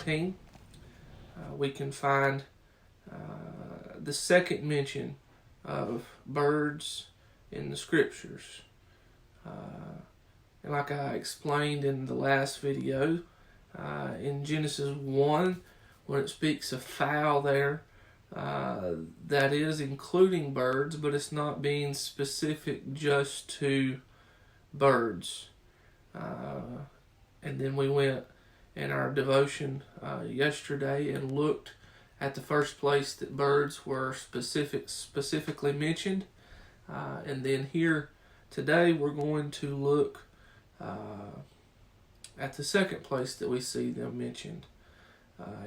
15, we can find the second mention of birds in the scriptures. And like I explained in the last video, in Genesis 1, when it speaks of fowl there, that is including birds, but it's not being specific just to birds. And then we went in our devotion yesterday and looked at the first place that birds were specifically mentioned. And then here today we're going to look at the second place that we see them mentioned.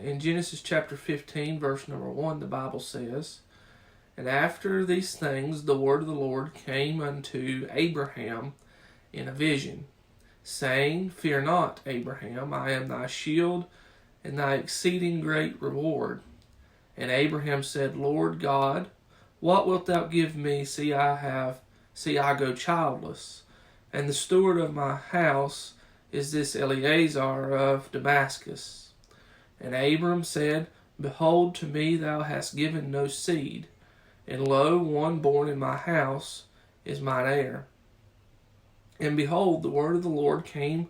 In Genesis chapter 15, verse number 1, the Bible says, "And after these things the word of the Lord came unto Abraham in a vision, saying, Fear not, Abraham, I am thy shield and thy exceeding great reward. And Abraham said, Lord God, what wilt thou give me? See, I go childless, and the steward of my house is this Eleazar of Damascus. And Abram said, Behold, to me thou hast given no seed, and lo, one born in my house is mine heir. And behold, the word of the Lord came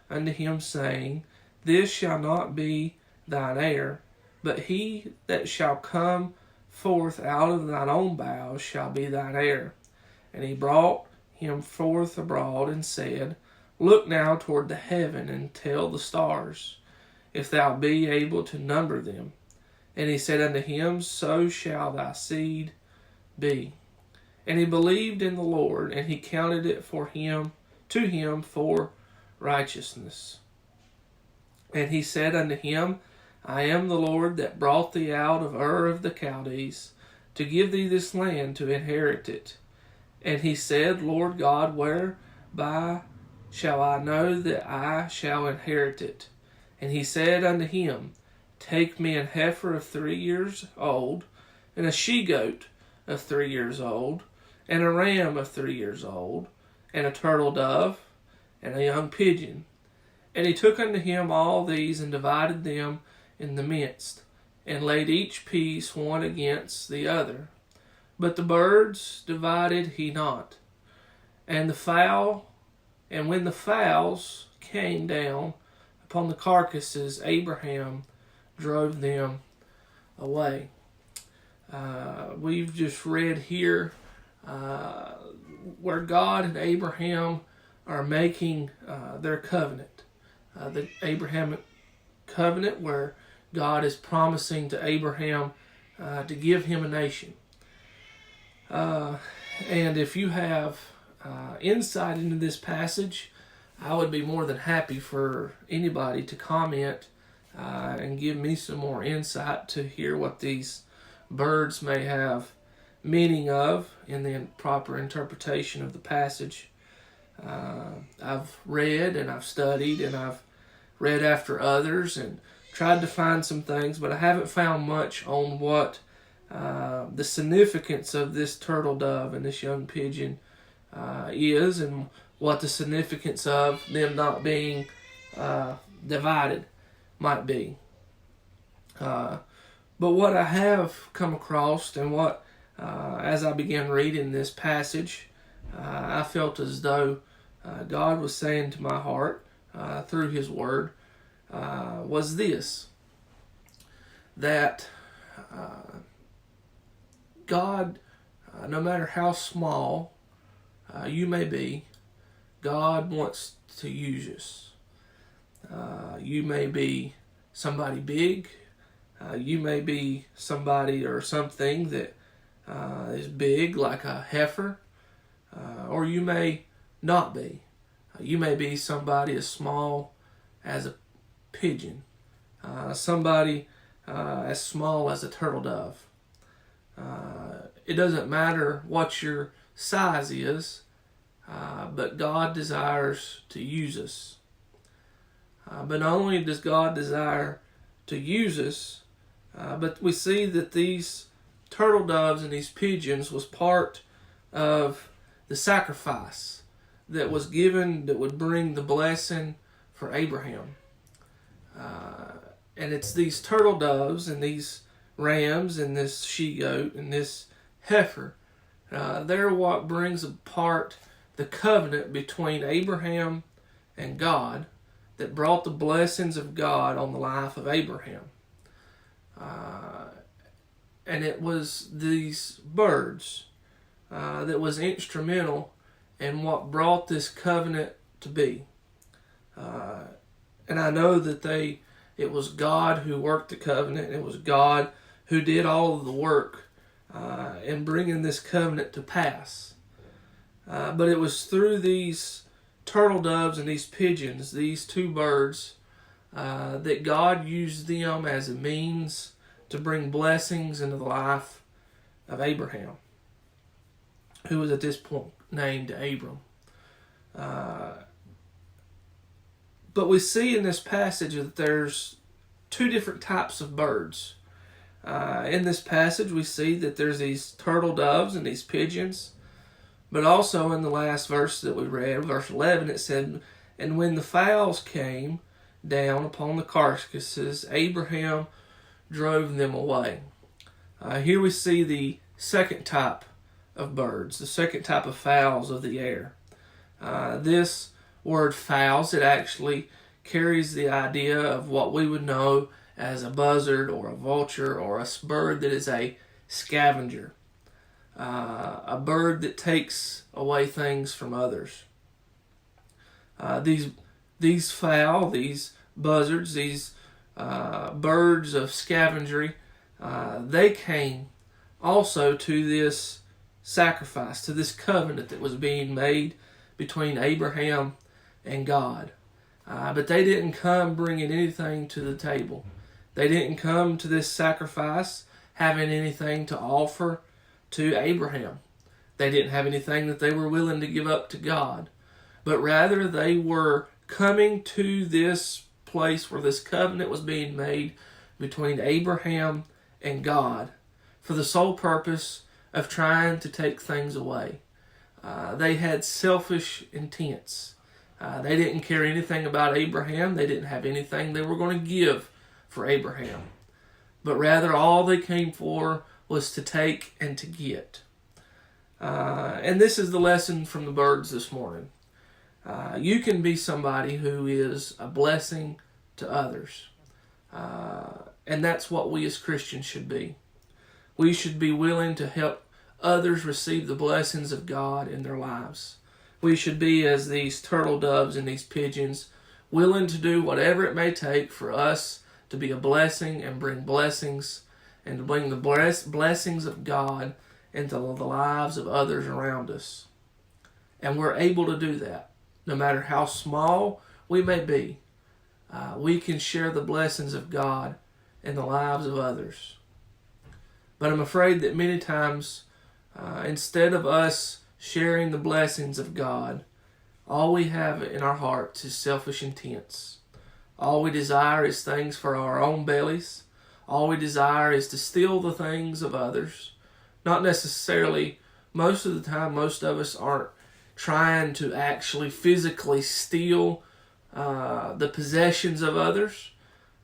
unto him, saying, This shall not be thine heir, but he that shall come forth out of thine own bowels shall be thine heir. And he brought him forth abroad, and said, Look now toward the heaven, and tell the stars, if thou be able to number them. And he said unto him, So shall thy seed be. And he believed in the Lord, and he counted it to him for righteousness. And he said unto him, I am the Lord that brought thee out of Ur of the Chaldees, to give thee this land to inherit it. And he said, Lord God, whereby shall I know that I shall inherit it? And he said unto him, Take me an heifer of 3 years old, and a she-goat of 3 years old, and a ram of 3 years old, and a turtle dove, and a young pigeon. And he took unto him all these, and divided them in the midst, and laid each piece one against the other. But the birds divided he not. And when the fowls came down upon the carcasses, Abraham drove them away." We've just read here where God and Abraham are making their covenant. The Abrahamic covenant where God is promising to Abraham to give him a nation. And if you have insight into this passage, I would be more than happy for anybody to comment and give me some more insight to hear what these birds may have meaning of in the proper interpretation of the passage. I've read and I've studied and I've read after others and tried to find some things, but I haven't found much on what the significance of this turtle dove and this young pigeon is, and what the significance of them not being divided might be. But what I have come across, and what as I began reading this passage, I felt as though God was saying to my heart through His Word, was this: that God, no matter how small you may be, God wants to use us. You may be somebody big. You may be somebody or something that is big, like a heifer. Or you may not be. You may be somebody as small as a pigeon. Somebody as small as a turtle dove. It doesn't matter what your size is, but God desires to use us. But not only does God desire to use us, but we see that these turtle doves and these pigeons was part of the sacrifice that was given that would bring the blessing for Abraham. And it's these turtle doves and these rams and this she-goat and this heifer. They're what brings apart the covenant between Abraham and God, that brought the blessings of God on the life of Abraham. And it was these birds that was instrumental in what brought this covenant to be. And I know that it was God who worked the covenant. It was God who did all of the work in bringing this covenant to pass. But it was through these turtle doves and these pigeons, these two birds, that God used them as a means to bring blessings into the life of Abraham, who was at this point named Abram. But we see in this passage that there's two different types of birds. In this passage we see that there's these turtle doves and these pigeons. But also in the last verse that we read, verse 11, it said, "And when the fowls came down upon the carcasses, Abraham drove them away." Here we see the second type of birds, the second type of fowls of the air. This word fowls, it actually carries the idea of what we would know as a buzzard or a vulture or a bird that is a scavenger. A bird that takes away things from others. These fowl, these buzzards, these birds of scavengery, they came also to this sacrifice, to this covenant that was being made between Abraham and God. But they didn't come bringing anything to the table. They didn't come to this sacrifice having anything to offer to Abraham. They didn't have anything that they were willing to give up to God, but rather they were coming to this place where this covenant was being made between Abraham and God for the sole purpose of trying to take things away. They had selfish intents. They didn't care anything about Abraham. They didn't have anything they were going to give for Abraham, but rather all they came for was to take and to get. And this is the lesson from the birds this morning. You can be somebody who is a blessing to others. And that's what we as Christians should be. We should be willing to help others receive the blessings of God in their lives. We should be as these turtle doves and these pigeons, willing to do whatever it may take for us to be a blessing and bring blessings and to bring the blessings of God into the lives of others around us. And we're able to do that. No matter how small we may be, we can share the blessings of God in the lives of others. But I'm afraid that many times, instead of us sharing the blessings of God, all we have in our hearts is selfish intents. All we desire is things for our own bellies. All we desire is to steal the things of others. Not necessarily, most of the time, most of us aren't trying to actually physically steal the possessions of others,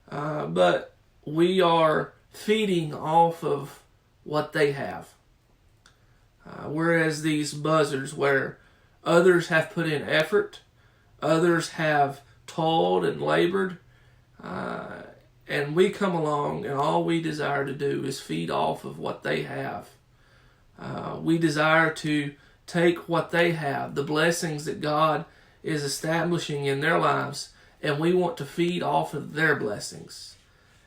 but we are feeding off of what they have. Whereas these buzzards, where others have put in effort, others have toiled and labored, and we come along and all we desire to do is feed off of what they have. We desire to take what they have, the blessings that God is establishing in their lives, and we want to feed off of their blessings.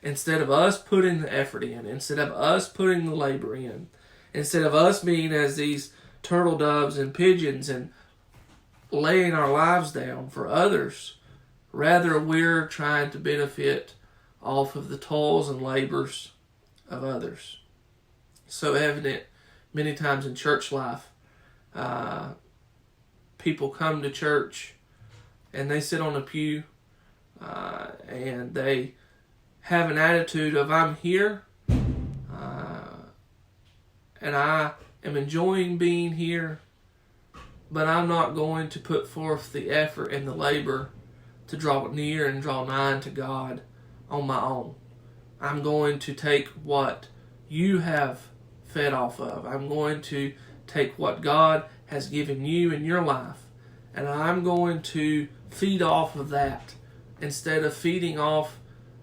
Instead of us putting the effort in, instead of us putting the labor in, instead of us being as these turtle doves and pigeons and laying our lives down for others, rather we're trying to benefit off of the toils and labors of others. So evident many times in church life. People come to church and they sit on a pew and they have an attitude of, I'm here and I am enjoying being here, but I'm not going to put forth the effort and the labor to draw near and draw nigh to God on my own. I'm going to take what you have fed off of. I'm going to take what God has given you in your life, and I'm going to feed off of that instead of feeding off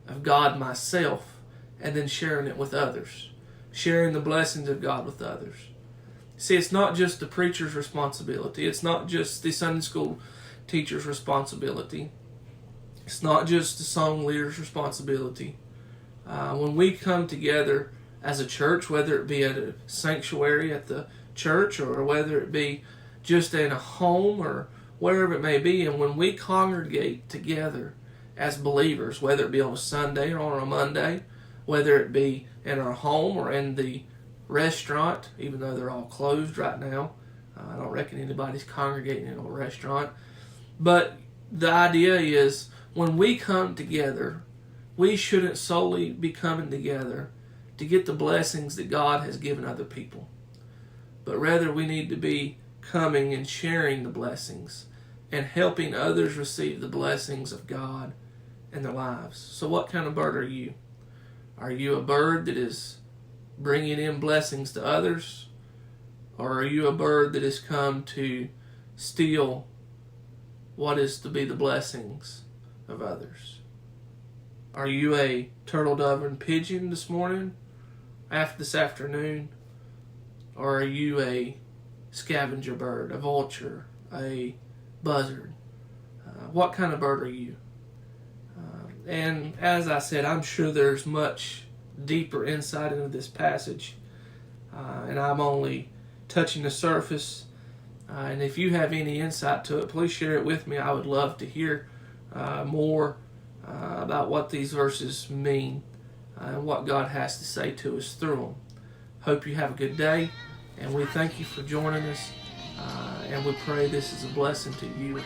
of God myself and then sharing it with others, sharing the blessings of God with others. See, it's not just the preacher's responsibility. It's not just the Sunday school teacher's responsibility. It's not just the song leader's responsibility. When we come together as a church, whether it be at a sanctuary at the church or whether it be just in a home or wherever it may be, and when we congregate together as believers, whether it be on a Sunday or on a Monday, whether it be in our home or in the restaurant, even though they're all closed right now. I don't reckon anybody's congregating in a restaurant. But the idea is when we come together, we shouldn't solely be coming together to get the blessings that God has given other people. But rather we need to be coming and sharing the blessings and helping others receive the blessings of God in their lives. So what kind of bird are you? Are you a bird that is bringing in blessings to others? Or are you a bird that has come to steal what is to be the blessings of others? Are you a turtle dove and pigeon this morning, this afternoon? Or are you a scavenger bird, a vulture, a buzzard? What kind of bird are you? And as I said, I'm sure there's much deeper insight into this passage, and I'm only touching the surface. And if you have any insight to it, please share it with me. I would love to hear more about what these verses mean and what God has to say to us through them. Hope you have a good day, and we thank you for joining us, and we pray this is a blessing to you.